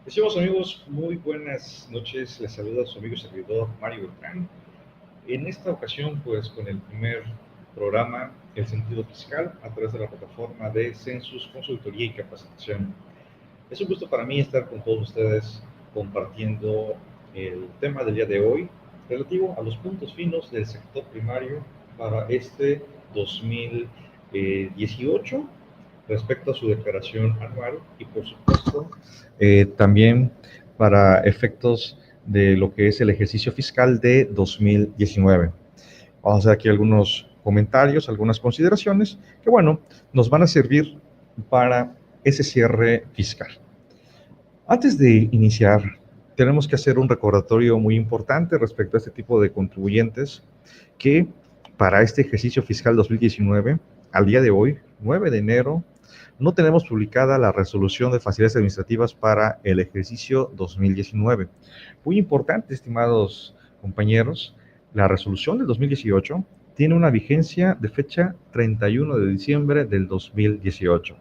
Estimados amigos, muy buenas noches. Les saluda su amigo y servidor Mario Beltrán. En esta ocasión, pues con el primer programa, El Sentido Fiscal, a través de la plataforma de Census, Consultoría y Capacitación. Es un gusto para mí estar con todos ustedes compartiendo el tema del día de hoy relativo a los puntos finos del sector primario para este 2018 respecto a su declaración anual y por supuesto también para efectos de lo que es el ejercicio fiscal de 2019. Vamos a hacer aquí algunos comentarios, algunas consideraciones que, bueno, nos van a servir para ese cierre fiscal. Antes de iniciar, tenemos que hacer un recordatorio muy importante respecto a este tipo de contribuyentes que para este ejercicio fiscal 2019, al día de hoy, 9 de enero, no tenemos publicada la resolución de facilidades administrativas para el ejercicio 2019. Muy importante, estimados compañeros, la resolución del 2018 tiene una vigencia de fecha 31 de diciembre del 2018.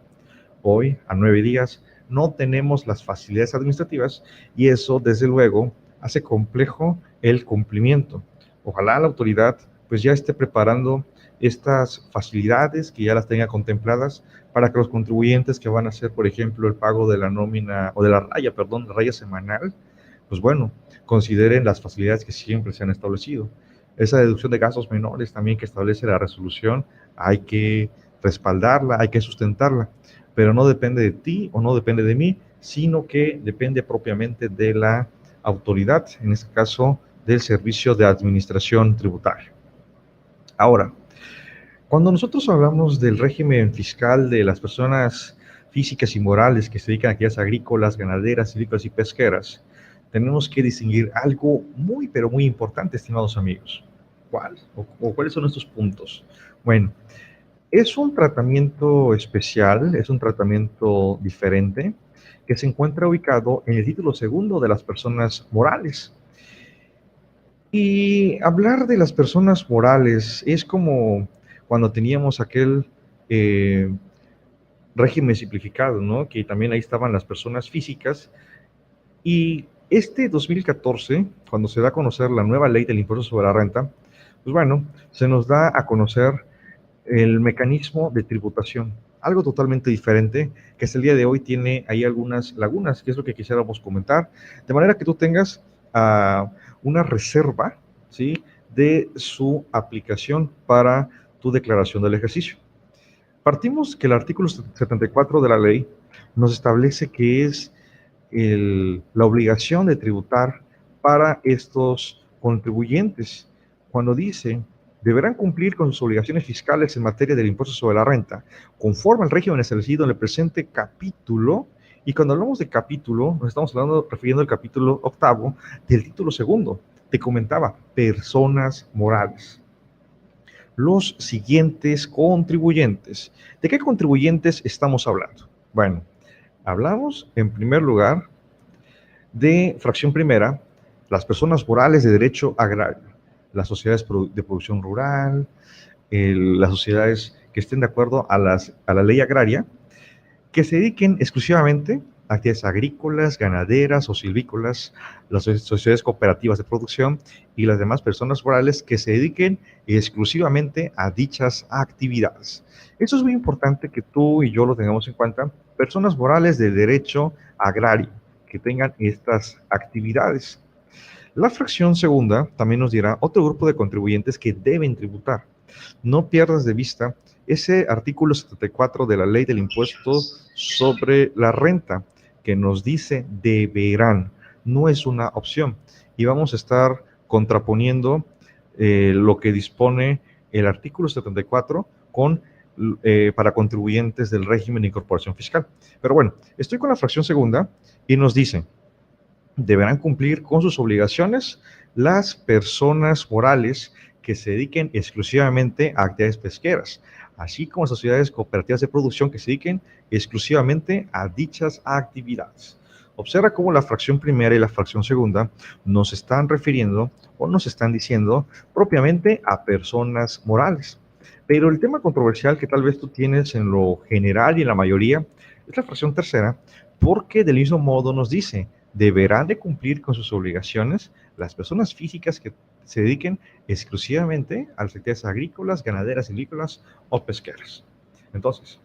Hoy, a 9 días, no tenemos las facilidades administrativas y eso, desde luego, hace complejo el cumplimiento. Ojalá la autoridad pues ya esté preparando estas facilidades, que ya las tenga contempladas para que los contribuyentes que van a hacer, por ejemplo, el pago de la nómina o de la raya semanal, pues bueno, consideren las facilidades que siempre se han establecido. Esa deducción de gastos menores también que establece la resolución, hay que respaldarla, hay que sustentarla, pero no depende de ti o no depende de mí, sino que depende propiamente de la autoridad, en este caso del Servicio de Administración Tributaria. Ahora, cuando nosotros hablamos del régimen fiscal de las personas físicas y morales que se dedican a actividades agrícolas, ganaderas, silvícolas y pesqueras, tenemos que distinguir algo muy, pero muy importante, estimados amigos. ¿Cuál? ¿O cuáles son estos puntos? Bueno, es un tratamiento especial, es un tratamiento diferente que se encuentra ubicado en el título segundo de las personas morales. Y hablar de las personas morales es como cuando teníamos aquel eh, régimen simplificado, ¿no? Que también ahí estaban las personas físicas. Y este 2014, cuando se da a conocer la nueva ley del impuesto sobre la renta, pues bueno, se nos da a conocer el mecanismo de tributación, algo totalmente diferente, que hasta el día de hoy tiene ahí algunas lagunas, que es lo que quisiéramos comentar, de manera que tú tengas una reserva, ¿sí?, de su aplicación para tu declaración del ejercicio. Partimos que el artículo 74 de la ley nos establece que es la obligación de tributar para estos contribuyentes, cuando dice deberán cumplir con sus obligaciones fiscales en materia del impuesto sobre la renta, conforme al régimen establecido en el presente capítulo. Y cuando hablamos de capítulo, nos estamos refiriendo al capítulo octavo del título segundo. Te comentaba, personas morales. Los siguientes contribuyentes. ¿De qué contribuyentes estamos hablando? Bueno, hablamos en primer lugar de fracción primera, las personas morales de derecho agrario, las sociedades de producción rural, las sociedades que estén de acuerdo a la ley agraria, que se dediquen exclusivamente a actividades agrícolas, ganaderas o silvícolas, las sociedades cooperativas de producción y las demás personas morales que se dediquen exclusivamente a dichas actividades. Eso es muy importante que tú y yo lo tengamos en cuenta, personas morales de derecho agrario que tengan estas actividades. La fracción segunda también nos dirá otro grupo de contribuyentes que deben tributar. No pierdas de vista ese artículo 74 de la ley del impuesto sobre la renta, que nos dice deberán, no es una opción. Y vamos a estar contraponiendo lo que dispone el artículo 74 con para contribuyentes del régimen de incorporación fiscal. Pero bueno, estoy con la fracción segunda y nos dice, deberán cumplir con sus obligaciones las personas morales que se dediquen exclusivamente a actividades pesqueras, así como sociedades cooperativas de producción que se dediquen exclusivamente a dichas actividades. Observa cómo la fracción primera y la fracción segunda nos están refiriendo o nos están diciendo propiamente a personas morales. Pero el tema controversial que tal vez tú tienes en lo general y en la mayoría es la fracción tercera, porque del mismo modo nos dice, deberán de cumplir con sus obligaciones las personas físicas que se dediquen exclusivamente a las actividades agrícolas, ganaderas, silvícolas o pesqueras. Entonces,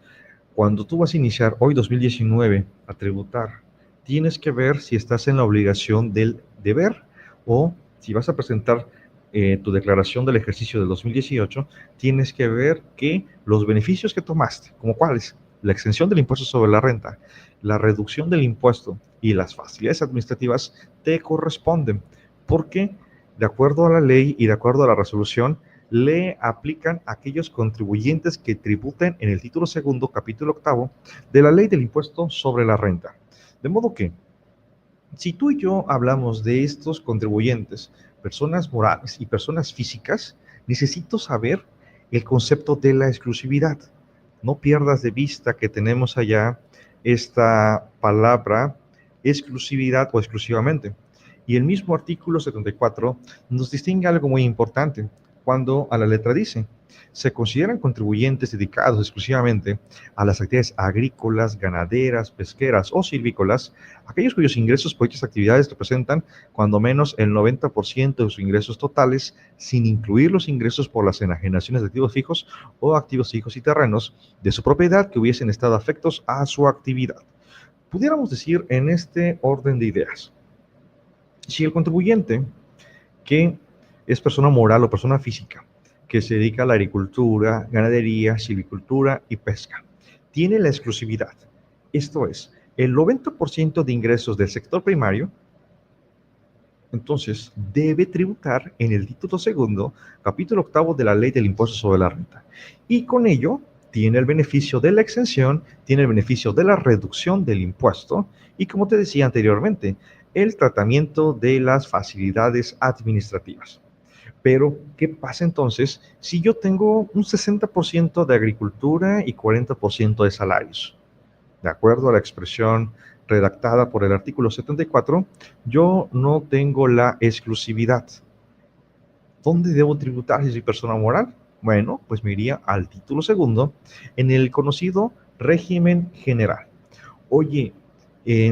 cuando tú vas a iniciar hoy 2019 a tributar, tienes que ver si estás en la obligación del deber o si vas a presentar tu declaración del ejercicio del 2018, tienes que ver que los beneficios que tomaste, como cuáles, la exención del impuesto sobre la renta, la reducción del impuesto y las facilidades administrativas te corresponden, porque de acuerdo a la ley y de acuerdo a la resolución, le aplican a aquellos contribuyentes que tributen en el título segundo, capítulo octavo de la ley del impuesto sobre la renta. De modo que, si tú y yo hablamos de estos contribuyentes, personas morales y personas físicas, necesito saber el concepto de la exclusividad. No pierdas de vista que tenemos allá esta palabra exclusividad o exclusivamente. Y el mismo artículo 74 nos distingue algo muy importante cuando a la letra dice, se consideran contribuyentes dedicados exclusivamente a las actividades agrícolas, ganaderas, pesqueras o silvícolas, aquellos cuyos ingresos por dichas actividades representan cuando menos el 90% de sus ingresos totales, sin incluir los ingresos por las enajenaciones de activos fijos o activos fijos y terrenos de su propiedad que hubiesen estado afectos a su actividad. Pudiéramos decir en este orden de ideas, si el contribuyente que es persona moral o persona física que se dedica a la agricultura, ganadería, silvicultura y pesca, tiene la exclusividad, esto es, el 90% de ingresos del sector primario, entonces debe tributar en el título segundo, capítulo octavo de la ley del impuesto sobre la renta. Y con ello tiene el beneficio de la exención, tiene el beneficio de la reducción del impuesto y, como te decía anteriormente, el tratamiento de las facilidades administrativas. Pero, ¿qué pasa entonces si yo tengo un 60% de agricultura y 40% de salarios? De acuerdo a la expresión redactada por el artículo 74, yo no tengo la exclusividad. ¿Dónde debo tributar si soy persona moral? Bueno, pues me iría al título segundo en el conocido régimen general. Oye,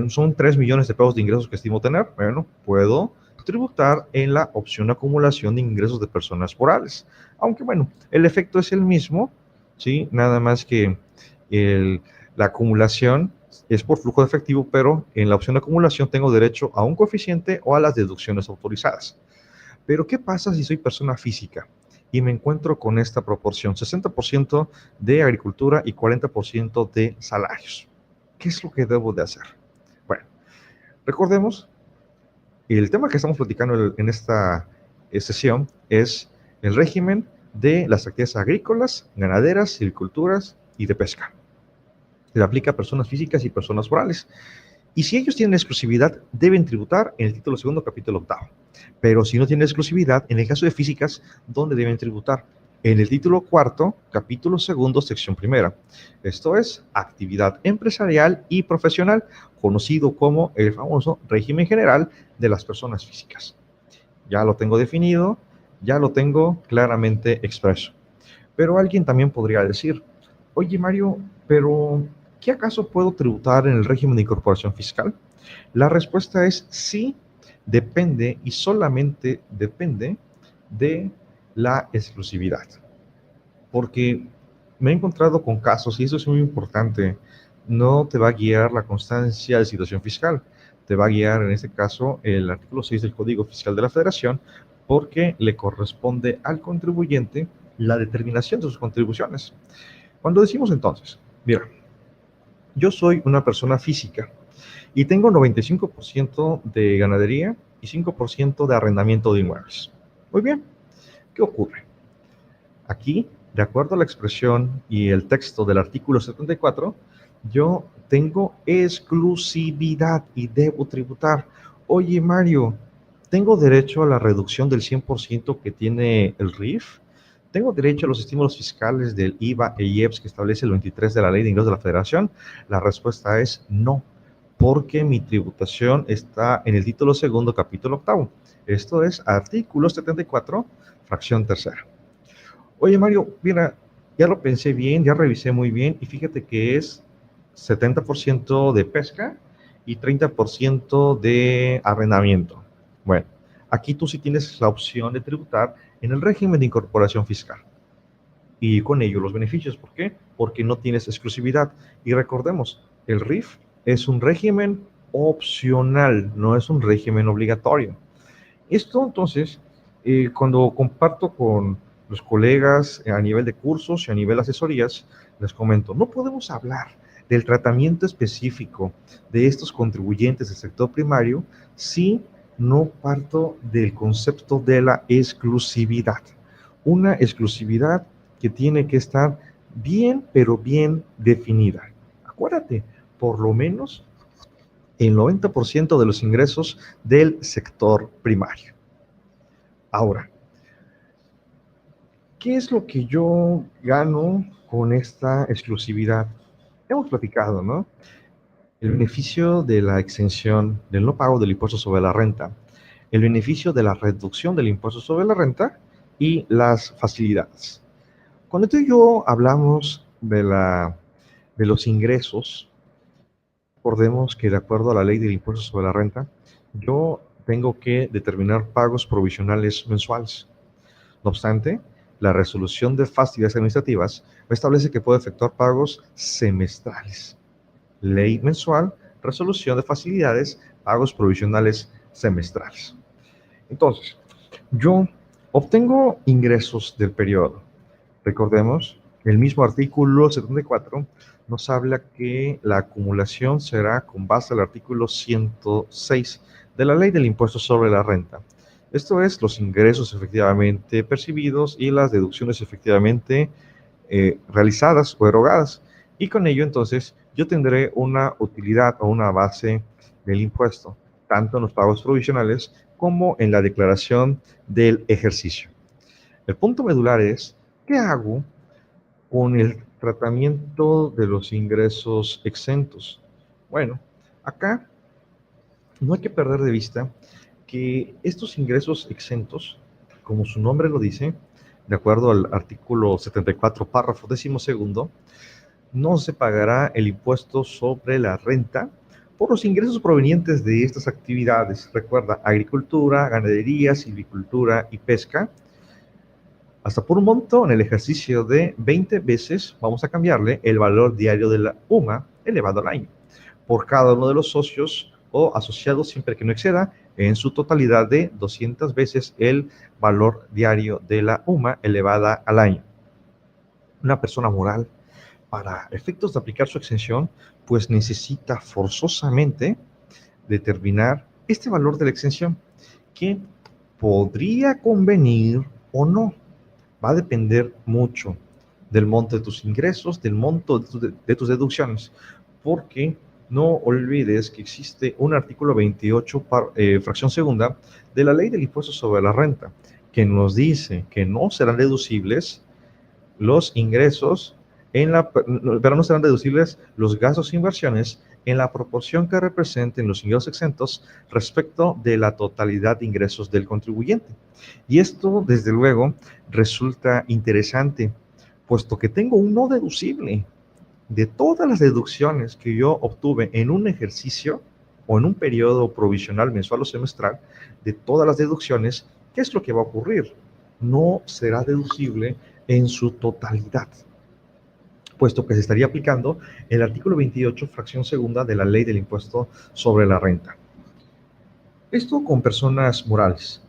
son 3 millones de pesos de ingresos que estimo tener. Bueno, puedo tributar en la opción acumulación de ingresos de personas morales. Aunque bueno, el efecto es el mismo, ¿sí? Nada más que la acumulación es por flujo de efectivo, pero en la opción de acumulación tengo derecho a un coeficiente o a las deducciones autorizadas. Pero ¿qué pasa si soy persona física y me encuentro con esta proporción, 60% de agricultura y 40% de salarios? ¿Qué es lo que debo de hacer? Bueno, recordemos, el tema que estamos platicando en esta sesión es el régimen de las actividades agrícolas, ganaderas, silviculturas y de pesca. Se aplica a personas físicas y personas morales. Y si ellos tienen exclusividad, deben tributar en el título segundo, capítulo octavo. Pero si no tienen exclusividad, en el caso de físicas, ¿dónde deben tributar? En el título cuarto, capítulo segundo, sección primera. Esto es actividad empresarial y profesional, conocido como el famoso régimen general de las personas físicas. Ya lo tengo definido, ya lo tengo claramente expreso. Pero alguien también podría decir, oye Mario, pero ¿qué acaso puedo tributar en el régimen de incorporación fiscal? La respuesta es sí, depende y solamente depende de la exclusividad. Porque me he encontrado con casos, y eso es muy importante, no te va a guiar la constancia de situación fiscal, te va a guiar en este caso el artículo 6 del Código Fiscal de la Federación, porque le corresponde al contribuyente la determinación de sus contribuciones. Cuando decimos entonces, mira, yo soy una persona física y tengo 95% de ganadería y 5% de arrendamiento de inmuebles. Muy bien, ¿qué ocurre? Aquí, de acuerdo a la expresión y el texto del artículo 74, yo tengo exclusividad y debo tributar. Oye, Mario, ¿tengo derecho a la reducción del 100% que tiene el RIF? ¿Tengo derecho a los estímulos fiscales del IVA e IEPS que establece el 23 de la Ley de Ingresos de la Federación? La respuesta es no, porque mi tributación está en el título segundo, capítulo octavo. Esto es artículo 74, fracción tercera. Oye, Mario, mira, ya lo pensé bien, ya revisé muy bien y fíjate que es 70% de pesca y 30% de arrendamiento. Bueno, aquí tú sí tienes la opción de tributar en el régimen de incorporación fiscal y con ello los beneficios. ¿Por qué? Porque no tienes exclusividad. Y recordemos, el RIF es un régimen opcional, no es un régimen obligatorio. Esto entonces, cuando comparto con los colegas a nivel de cursos y a nivel de asesorías, les comento, no podemos hablar del tratamiento específico de estos contribuyentes del sector primario si no parto del concepto de la exclusividad. Una exclusividad que tiene que estar bien, pero bien definida. Acuérdate, por lo menos el 90% de los ingresos del sector primario. Ahora, ¿qué es lo que yo gano con esta exclusividad? Hemos platicado, ¿no? El beneficio de la exención del no pago del impuesto sobre la renta, el beneficio de la reducción del impuesto sobre la renta y las facilidades. Cuando tú y yo hablamos de los ingresos, recordemos que de acuerdo a la ley del impuesto sobre la renta, yo tengo que determinar pagos provisionales mensuales. No obstante, la resolución de facilidades administrativas establece que puedo efectuar pagos semestrales. Ley mensual, resolución de facilidades, pagos provisionales semestrales. Entonces, yo obtengo ingresos del periodo. Recordemos, el mismo artículo 74 nos habla que la acumulación será con base al artículo 106 de la Ley del Impuesto sobre la Renta. Esto es los ingresos efectivamente percibidos y las deducciones efectivamente realizadas o erogadas. Y con ello, entonces, yo tendré una utilidad o una base del impuesto, tanto en los pagos provisionales como en la declaración del ejercicio. El punto medular es, ¿qué hago con el tratamiento de los ingresos exentos? Bueno, acá no hay que perder de vista que estos ingresos exentos, como su nombre lo dice, de acuerdo al artículo 74, párrafo 12º, no se pagará el impuesto sobre la renta por los ingresos provenientes de estas actividades. Recuerda, agricultura, ganadería, silvicultura y pesca, hasta por un monto en el ejercicio de 20 veces, vamos a cambiarle el valor diario de la UMA elevado al año, por cada uno de los socios o asociados, siempre que no exceda en su totalidad de 200 veces el valor diario de la UMA elevada al año. Una persona moral, para efectos de aplicar su exención, pues necesita forzosamente determinar este valor de la exención, que podría convenir o no. Va a depender mucho del monto de tus ingresos, del monto de tus deducciones, porque no olvides que existe un artículo 28, fracción segunda, de la Ley del Impuesto sobre la Renta, que nos dice que no serán deducibles los ingresos, pero no serán deducibles los gastos e inversiones en la proporción que representen los ingresos exentos respecto de la totalidad de ingresos del contribuyente. Y esto, desde luego, resulta interesante, puesto que tengo un no deducible de todas las deducciones que yo obtuve en un ejercicio o en un periodo provisional mensual o semestral, de todas las deducciones. ¿Qué es lo que va a ocurrir? No será deducible en su totalidad, puesto que se estaría aplicando el artículo 28, fracción segunda de la Ley del Impuesto sobre la Renta. Esto con personas morales.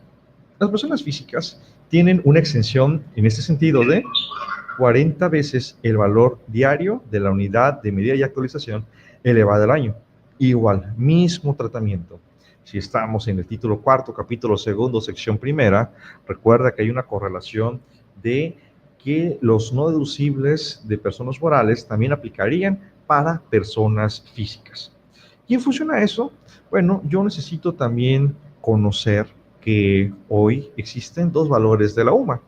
Las personas físicas tienen una exención en este sentido de 40 veces el valor diario de la unidad de medida y actualización elevada al año. Igual, mismo tratamiento. Si estamos en el título cuarto, capítulo segundo, sección primera, recuerda que hay una correlación de que los no deducibles de personas morales también aplicarían para personas físicas. ¿Y en función a eso? Bueno, yo necesito también conocer que hoy existen dos valores de la UMA.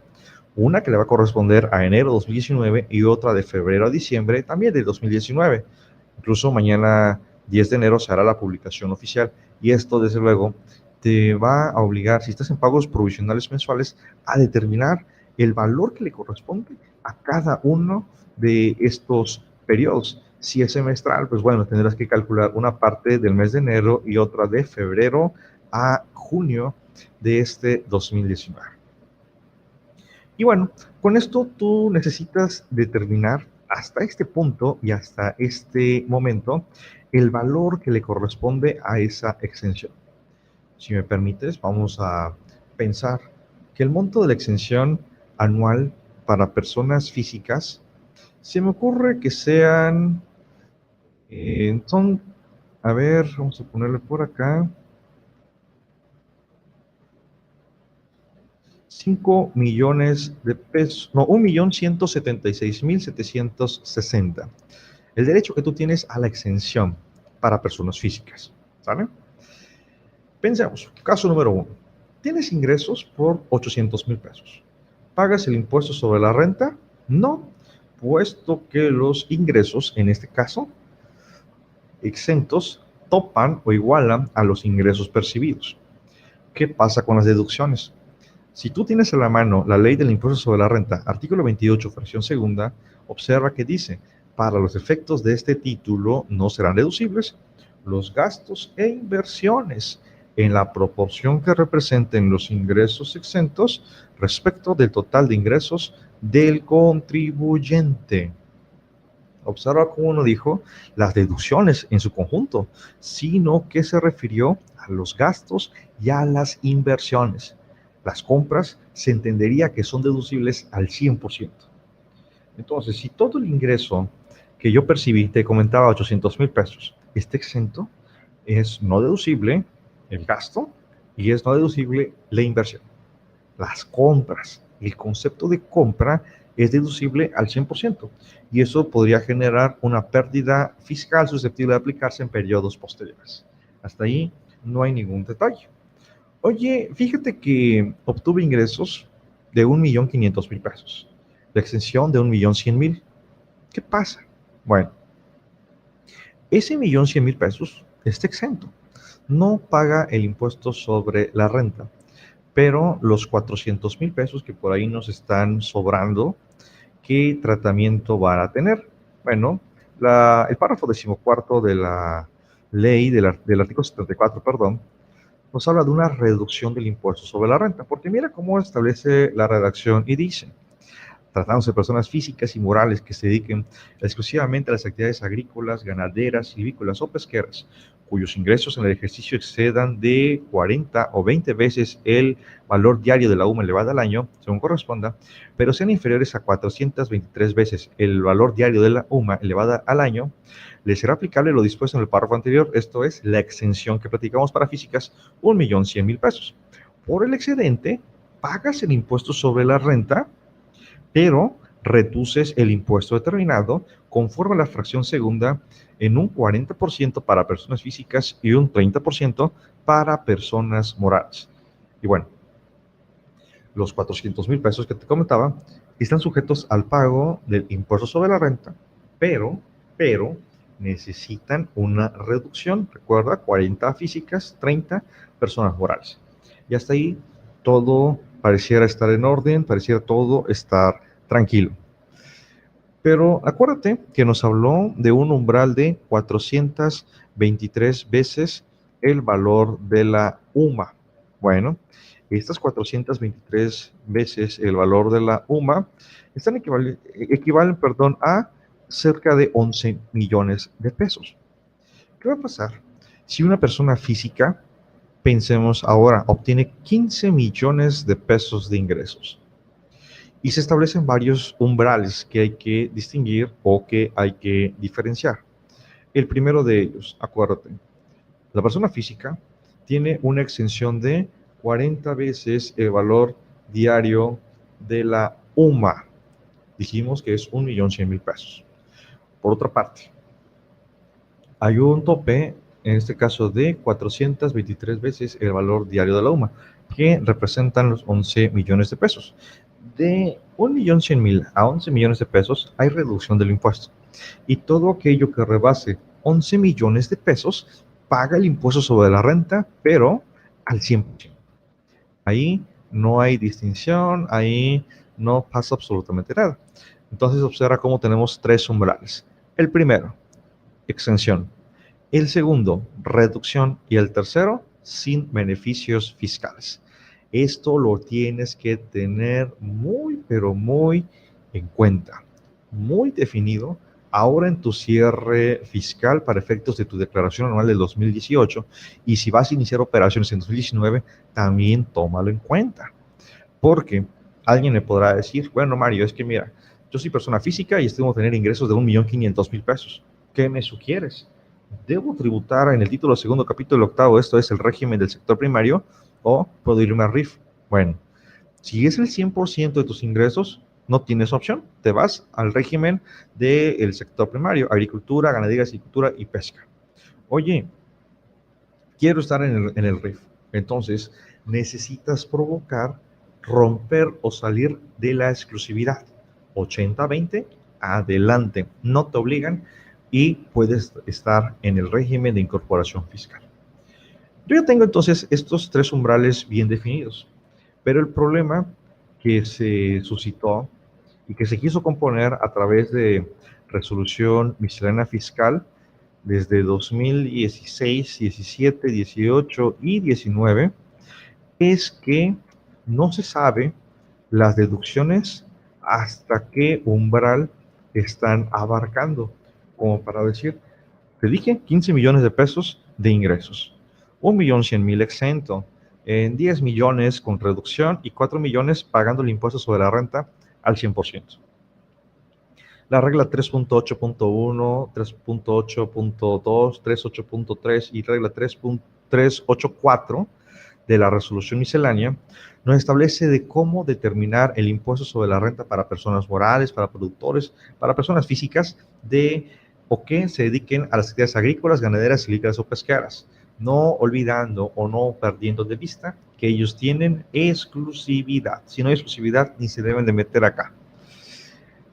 Una que le va a corresponder a enero de 2019 y otra de febrero a diciembre también de 2019. Incluso mañana 10 de enero se hará la publicación oficial y esto desde luego te va a obligar, si estás en pagos provisionales mensuales, a determinar el valor que le corresponde a cada uno de estos periodos. Si es semestral, pues bueno, tendrás que calcular una parte del mes de enero y otra de febrero a junio de este 2019. Y bueno, con esto tú necesitas determinar hasta este punto y hasta este momento el valor que le corresponde a esa exención. Si me permites, vamos a pensar que el monto de la exención anual para personas físicas, se me ocurre que sean, son, a ver, vamos a ponerle por acá, 5 millones de pesos, no, 1.176.760. El derecho que tú tienes a la exención para personas físicas, ¿sale? Pensemos, caso número uno. Tienes ingresos por 800,000 pesos. ¿Pagas el impuesto sobre la renta? No, puesto que los ingresos, en este caso, exentos, topan o igualan a los ingresos percibidos. ¿Qué pasa con las deducciones? Si tú tienes a la mano la ley del impuesto sobre la renta, artículo 28, fracción segunda, observa que dice, para los efectos de este título no serán deducibles los gastos e inversiones en la proporción que representen los ingresos exentos respecto del total de ingresos del contribuyente. Observa cómo no dijo las deducciones en su conjunto, sino que se refirió a los gastos y a las inversiones. Las compras se entendería que son deducibles al 100%. Entonces, si todo el ingreso que yo percibí, te comentaba 800,000 pesos, está exento, es no deducible el gasto y es no deducible la inversión. Las compras, el concepto de compra es deducible al 100% y eso podría generar una pérdida fiscal susceptible de aplicarse en periodos posteriores. Hasta ahí no hay ningún detalle. Oye, fíjate que obtuve ingresos de 1.500.000 pesos, la exención de 1.100.000. ¿Qué pasa? Bueno, ese 1.100.000 pesos está exento. No paga el impuesto sobre la renta, pero los 400,000 pesos que por ahí nos están sobrando, ¿qué tratamiento van a tener? Bueno, el párrafo 14 de la ley, del artículo 74, perdón, nos habla de una reducción del impuesto sobre la renta, porque mira cómo establece la redacción y dice, tratándose de personas físicas y morales que se dediquen exclusivamente a las actividades agrícolas, ganaderas, silvícolas o pesqueras, cuyos ingresos en el ejercicio excedan de 40 o 20 veces el valor diario de la UMA elevada al año, según corresponda, pero sean inferiores a 423 veces el valor diario de la UMA elevada al año, le será aplicable lo dispuesto en el párrafo anterior, esto es, la exención que platicamos para físicas, 1.100.000 pesos. Por el excedente, pagas el impuesto sobre la renta, pero reduces el impuesto determinado conforme a la fracción segunda en un 40% para personas físicas y un 30% para personas morales. Y bueno, los 400,000 pesos que te comentaba están sujetos al pago del impuesto sobre la renta, pero necesitan una reducción. Recuerda, 40 físicas, 30 personas morales. Y hasta ahí todo pareciera estar en orden, pareciera todo estar tranquilo. Pero acuérdate que nos habló de un umbral de 423 veces el valor de la UMA. Bueno, estas 423 veces el valor de la UMA equivalen, a cerca de 11 millones de pesos. ¿Qué va a pasar si una persona física, pensemos ahora, obtiene 15 millones de pesos de ingresos? Y se establecen varios umbrales que hay que distinguir o que hay que diferenciar. El primero de ellos, acuérdate, la persona física tiene una exención de 40 veces el valor diario de la UMA. Dijimos que es 1.100.000 pesos. Por otra parte, hay un tope, en este caso de 423 veces el valor diario de la UMA, que representan los 11 millones de pesos. De 1.100.000 a 11 millones de pesos hay reducción del impuesto. Y todo aquello que rebase 11 millones de pesos paga el impuesto sobre la renta, pero al 100%. Ahí no hay distinción, ahí no pasa absolutamente nada. Entonces observa cómo tenemos tres umbrales. El primero, exención. El segundo, reducción. Y el tercero, sin beneficios fiscales. Esto lo tienes que tener muy, pero muy en cuenta, muy definido ahora en tu cierre fiscal para efectos de tu declaración anual del 2018. Y si vas a iniciar operaciones en 2019, también tómalo en cuenta. Porque alguien me podrá decir, bueno, Mario, es que mira, yo soy persona física y estimo tener ingresos de 1.500.000 pesos. ¿Qué me sugieres? ¿Debo tributar en el título segundo, capítulo octavo, esto es el régimen del sector primario, o puedo irme a RIF? Bueno, si es el 100% de tus ingresos, no tienes opción. Te vas al régimen del sector primario, agricultura, ganadería, silvicultura y pesca. Oye, quiero estar en el RIF. Entonces, necesitas provocar, romper o salir de la exclusividad. 80-20, adelante. No te obligan y puedes estar en el régimen de incorporación fiscal. Yo ya tengo entonces estos tres umbrales bien definidos, pero el problema que se suscitó y que se quiso componer a través de resolución miscelánea fiscal desde 2016, 17, 18 y 19 es que no se sabe las deducciones hasta qué umbral están abarcando. Como para decir, te dije 15 millones de pesos de ingresos, 1.100.000 exento, en 10 millones con reducción y 4 millones pagando el impuesto sobre la renta al 100%. La regla 3.8.1, 3.8.2, 3.8.3 y regla 3.384 de la resolución miscelánea nos establece de cómo determinar el impuesto sobre la renta para personas morales, para productores, para personas físicas o que se dediquen a las actividades agrícolas, ganaderas, silícolas o pesqueras, no olvidando o no perdiendo de vista que ellos tienen exclusividad. Si no hay exclusividad, ni se deben de meter acá.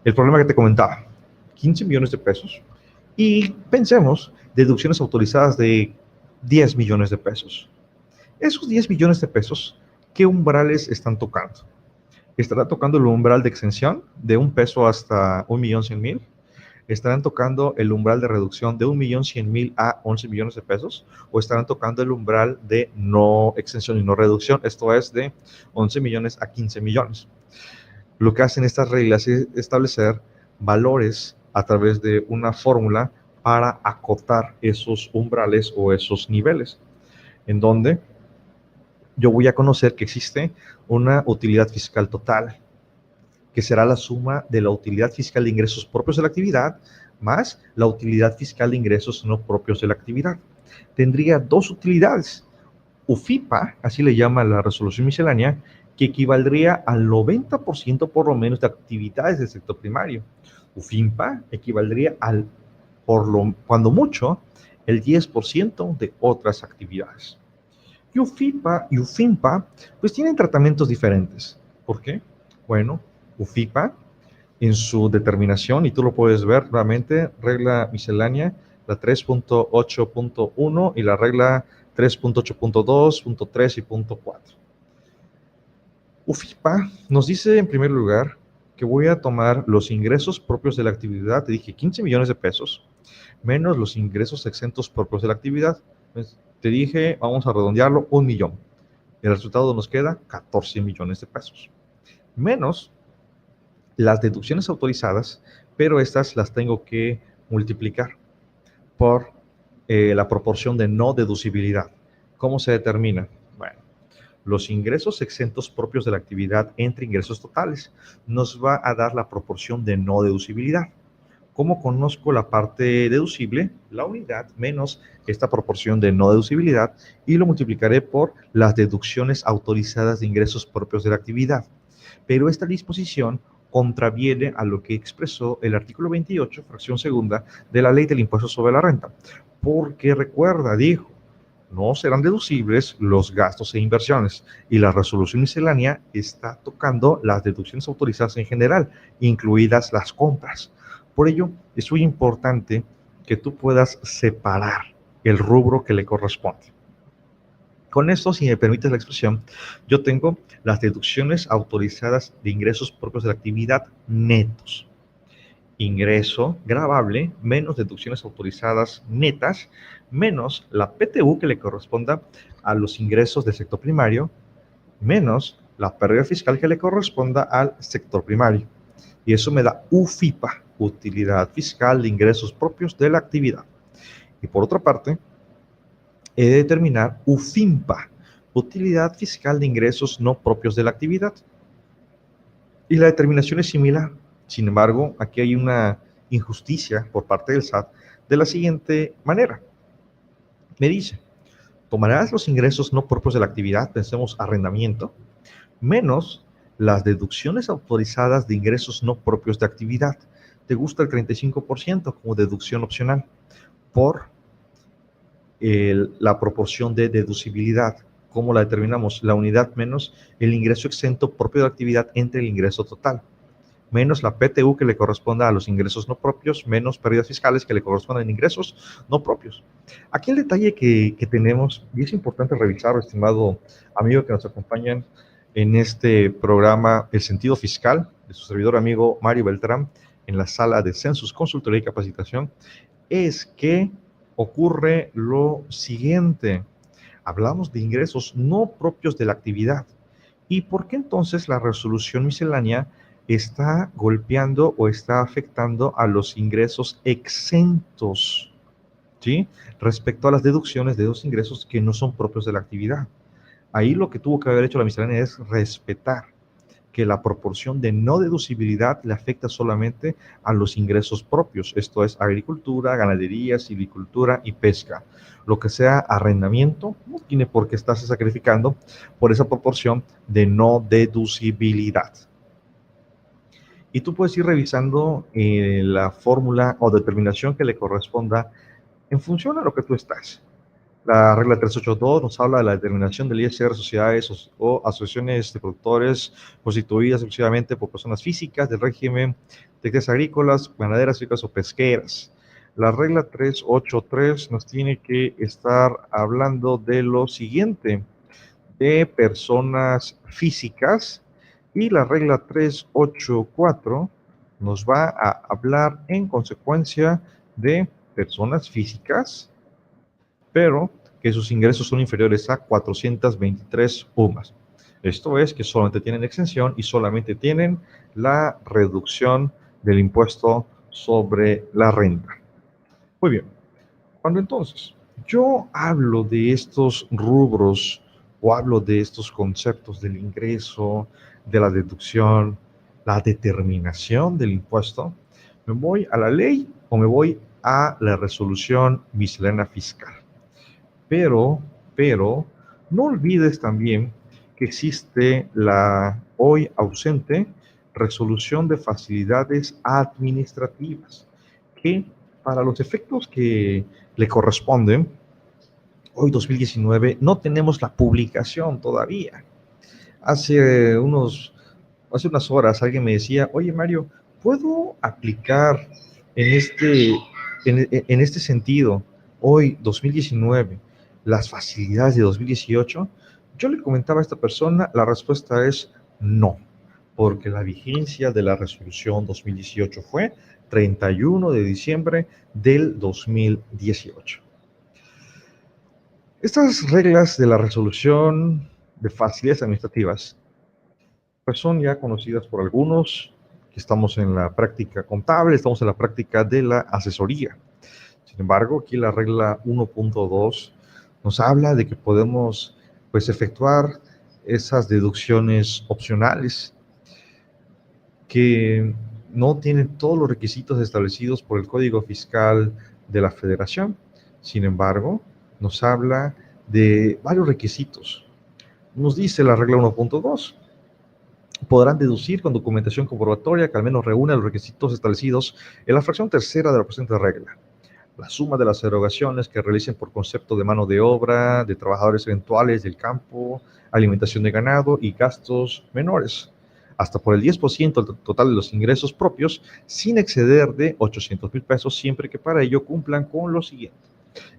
El problema que te comentaba, 15 millones de pesos. Y pensemos, deducciones autorizadas de 10 millones de pesos. Esos 10 millones de pesos, ¿qué umbrales están tocando? ¿Estará tocando el umbral de exención de 1 peso hasta 1.100.000? ¿Estarán tocando el umbral de reducción de 1.100.000 a 11 millones de pesos? ¿O estarán tocando el umbral de no exención y no reducción? Esto es de 11 millones a 15 millones. Lo que hacen estas reglas es establecer valores a través de una fórmula para acotar esos umbrales o esos niveles, en donde yo voy a conocer que existe una utilidad fiscal total, que será la suma de la utilidad fiscal de ingresos propios de la actividad más la utilidad fiscal de ingresos no propios de la actividad. Tendría dos utilidades. UFIPA, así le llama la resolución miscelánea, que equivaldría al 90% por lo menos de actividades del sector primario. UFIMPA equivaldría cuando mucho, el 10% de otras actividades. Y UFIPA y UFIMPA, pues tienen tratamientos diferentes. ¿Por qué? Bueno, UFIPA, en su determinación, y tú lo puedes ver nuevamente, regla miscelánea, la 3.8.1 y la regla 3.8.2, punto 3 y punto 4. UFIPA nos dice en primer lugar que voy a tomar los ingresos propios de la actividad, te dije 15 millones de pesos, menos los ingresos exentos propios de la actividad. Pues, te dije, vamos a redondearlo, 1 millón. El resultado nos queda 14 millones de pesos. Menos las deducciones autorizadas, pero estas las tengo que multiplicar por la proporción de no deducibilidad. ¿Cómo se determina? Bueno, los ingresos exentos propios de la actividad entre ingresos totales nos va a dar la proporción de no deducibilidad. ¿Cómo conozco la parte deducible? La unidad menos esta proporción de no deducibilidad y lo multiplicaré por las deducciones autorizadas de ingresos propios de la actividad. Pero esta disposición contraviene a lo que expresó el artículo 28, fracción segunda, de la Ley del Impuesto sobre la Renta. Porque recuerda, dijo, no serán deducibles los gastos e inversiones. Y la resolución miscelánea está tocando las deducciones autorizadas en general, incluidas las compras. Por ello, es muy importante que tú puedas separar el rubro que le corresponde. Con esto, si me permites la expresión, yo tengo las deducciones autorizadas de ingresos propios de la actividad netos. ingreso gravable menos deducciones autorizadas netas menos la PTU que le corresponda a los ingresos del sector primario menos la pérdida fiscal que le corresponda al sector primario. Y eso me da UFIPA, utilidad fiscal de ingresos propios de la actividad. Y por otra parte, he de determinar UFIMPA, utilidad fiscal de ingresos no propios de la actividad. Y la determinación es similar. Sin embargo, aquí hay una injusticia por parte del SAT de la siguiente manera. Me dice, tomarás los ingresos no propios de la actividad, pensemos arrendamiento, menos las deducciones autorizadas de ingresos no propios de actividad. Te gusta el 35% como deducción opcional por la proporción de deducibilidad. ¿Cómo la determinamos? La unidad menos el ingreso exento propio de actividad entre el ingreso total, menos la PTU que le corresponda a los ingresos no propios, menos pérdidas fiscales que le correspondan a ingresos no propios. Aquí el detalle que tenemos, y es importante revisar, estimado amigo que nos acompañan en este programa El Sentido Fiscal, de su servidor amigo Mario Beltrán, en la sala de Census, Consultoría y Capacitación, es que ocurre lo siguiente. Hablamos de ingresos no propios de la actividad. ¿Y por qué entonces la resolución miscelánea está golpeando o está afectando a los ingresos exentos, ¿sí? Respecto a las deducciones de los ingresos que no son propios de la actividad? Ahí lo que tuvo que haber hecho la miscelánea es respetar que la proporción de no deducibilidad le afecta solamente a los ingresos propios, esto es agricultura, ganadería, silvicultura y pesca. Lo que sea arrendamiento no tiene por qué estarse sacrificando por esa proporción de no deducibilidad. Y tú puedes ir revisando la fórmula o determinación que le corresponda en función a lo que tú estás. La regla 382 nos habla de la determinación del ISR sociedades o asociaciones de productores constituidas exclusivamente por personas físicas del régimen de actividades agrícolas, ganaderas, agrícolas o pesqueras. La regla 383 nos tiene que estar hablando de lo siguiente, de personas físicas, y la regla 384 nos va a hablar en consecuencia de personas físicas, pero que sus ingresos son inferiores a 423 UMAS. Esto es que solamente tienen exención y solamente tienen la reducción del impuesto sobre la renta. Muy bien, cuando entonces yo hablo de estos rubros o hablo de estos conceptos del ingreso, de la deducción, la determinación del impuesto, ¿me voy a la ley o me voy a la resolución miscelánea fiscal? Pero, no olvides también que existe la hoy ausente resolución de facilidades administrativas, que para los efectos que le corresponden, hoy 2019 no tenemos la publicación todavía. Hace unas horas alguien me decía, oye Mario, ¿puedo aplicar en este sentido, hoy 2019, las facilidades de 2018? Yo le comentaba a esta persona, la respuesta es no, porque la vigencia de la resolución 2018 fue 31 de diciembre del 2018. Estas reglas de la resolución de facilidades administrativas pues son ya conocidas por algunos, que estamos en la práctica contable, estamos en la práctica de la asesoría. Sin embargo, aquí la regla 1.2 nos habla de que podemos pues efectuar esas deducciones opcionales que no tienen todos los requisitos establecidos por el Código Fiscal de la Federación. Sin embargo, nos habla de varios requisitos. Nos dice la regla 1.2, podrán deducir con documentación comprobatoria que al menos reúna los requisitos establecidos en la fracción tercera de la presente regla. La suma de las erogaciones que realicen por concepto de mano de obra, de trabajadores eventuales del campo, alimentación de ganado y gastos menores, hasta por el 10% del total de los ingresos propios, sin exceder de 800,000 pesos, siempre que para ello cumplan con lo siguiente.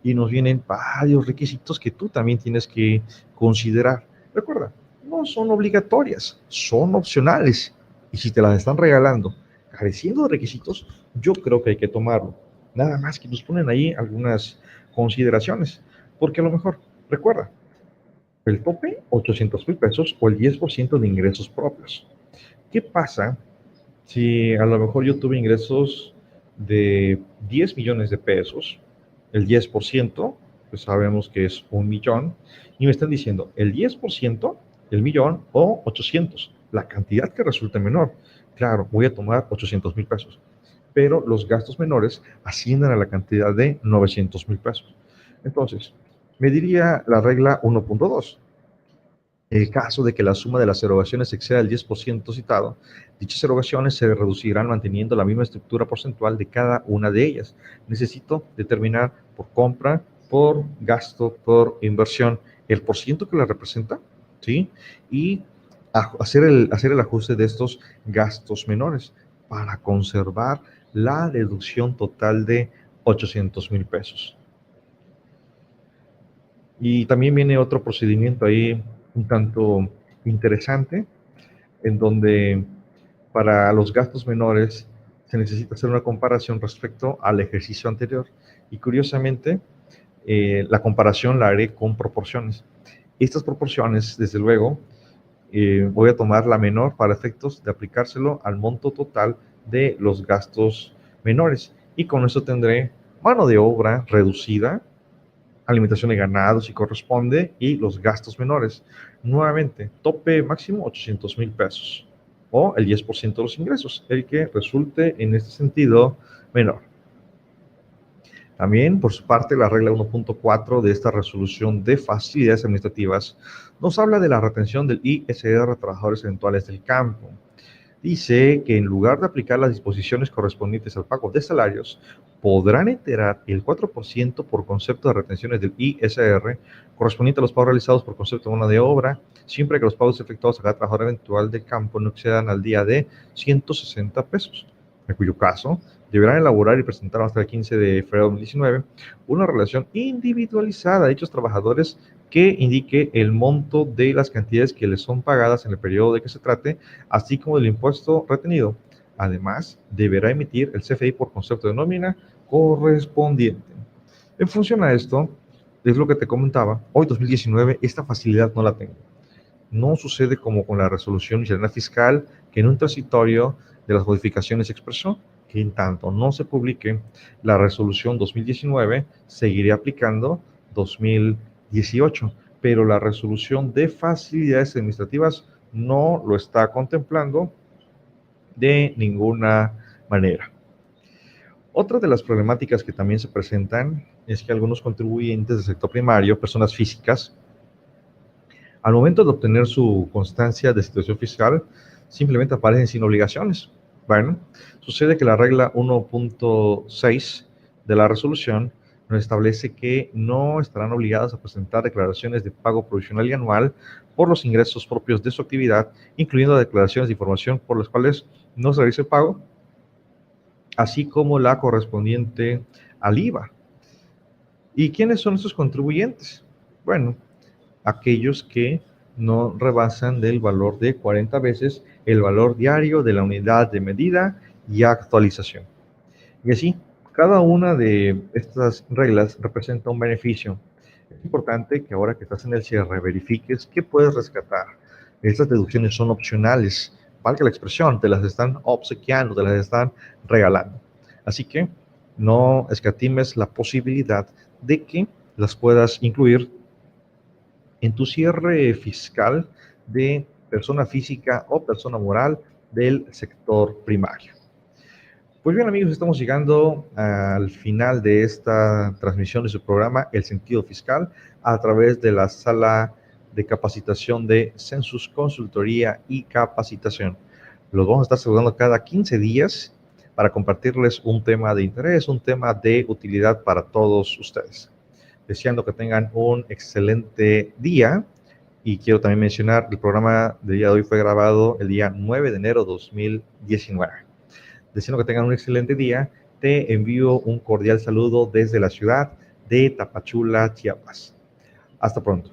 Y nos vienen varios requisitos que tú también tienes que considerar. Recuerda, no son obligatorias, son opcionales. Y si te las están regalando careciendo de requisitos, yo creo que hay que tomarlo. Nada más que nos ponen ahí algunas consideraciones, porque a lo mejor, recuerda, el tope, 800,000 pesos o el 10% de ingresos propios. ¿Qué pasa si a lo mejor yo tuve ingresos de 10 millones de pesos? El 10%, pues sabemos que es 1 millón, y me están diciendo el 10%, el millón o 800, la cantidad que resulte menor. Claro, voy a tomar 800,000 pesos, pero los gastos menores ascienden a la cantidad de 900,000 pesos. Entonces, me diría la regla 1.2. En el caso de que la suma de las erogaciones exceda el 10% citado, dichas erogaciones se reducirán manteniendo la misma estructura porcentual de cada una de ellas. Necesito determinar por compra, por gasto, por inversión, el porciento que la representa, ¿sí? Y hacer el ajuste de estos gastos menores para conservar la deducción total de 800,000 pesos. Y también viene otro procedimiento ahí un tanto interesante, en donde para los gastos menores se necesita hacer una comparación respecto al ejercicio anterior. Y curiosamente, la comparación la haré con proporciones. Estas proporciones, desde luego, voy a tomar la menor para efectos de aplicárselo al monto total de los gastos menores. Y con eso tendré mano de obra reducida, alimentación de ganado si corresponde y los gastos menores. Nuevamente, tope máximo 800,000 pesos o el 10% de los ingresos, el que resulte en este sentido menor. También, por su parte, la regla 1.4 de esta resolución de facilidades administrativas nos habla de la retención del ISR a trabajadores eventuales del campo. Dice que en lugar de aplicar las disposiciones correspondientes al pago de salarios, podrán enterar el 4% por concepto de retenciones del ISR correspondiente a los pagos realizados por concepto de mano de obra, siempre que los pagos efectuados a cada trabajador eventual del campo no excedan al día de 160 pesos, en cuyo caso deberán elaborar y presentar hasta el 15 de febrero de 2019 una relación individualizada a dichos trabajadores que indique el monto de las cantidades que les son pagadas en el periodo de que se trate, así como del impuesto retenido. Además, deberá emitir el CFDI por concepto de nómina correspondiente. En función a esto, es lo que te comentaba, hoy 2019 esta facilidad no la tengo. No sucede como con la resolución general fiscal, que en un transitorio de las modificaciones se expresó que en tanto no se publique la resolución 2019, seguiré aplicando 2018, pero la resolución de facilidades administrativas no lo está contemplando de ninguna manera. Otra de las problemáticas que también se presentan es que algunos contribuyentes del sector primario, personas físicas, al momento de obtener su constancia de situación fiscal, simplemente aparecen sin obligaciones. Bueno, sucede que la regla 1.6 de la resolución nos establece que no estarán obligadas a presentar declaraciones de pago provisional y anual por los ingresos propios de su actividad, incluyendo declaraciones de información por las cuales no se realice el pago, así como la correspondiente al IVA. ¿Y quiénes son estos contribuyentes? Bueno, aquellos que no rebasan del valor de 40 veces el valor diario de la unidad de medida y actualización. Y así, cada una de estas reglas representa un beneficio. Es importante que ahora que estás en el cierre verifiques qué puedes rescatar. Estas deducciones son opcionales, valga la expresión, te las están obsequiando, te las están regalando. Así que no escatimes la posibilidad de que las puedas incluir en tu cierre fiscal de persona física o persona moral del sector primario. Pues bien, amigos, estamos llegando al final de esta transmisión de su programa El Sentido Fiscal a través de la sala de capacitación de Census Consultoría y Capacitación. Los vamos a estar saludando cada 15 días para compartirles un tema de interés, un tema de utilidad para todos ustedes. Deseando que tengan un excelente día. Y quiero también mencionar, el programa del día de hoy fue grabado el día 9 de enero de 2019. Deseando que tengan un excelente día, te envío un cordial saludo desde la ciudad de Tapachula, Chiapas. Hasta pronto.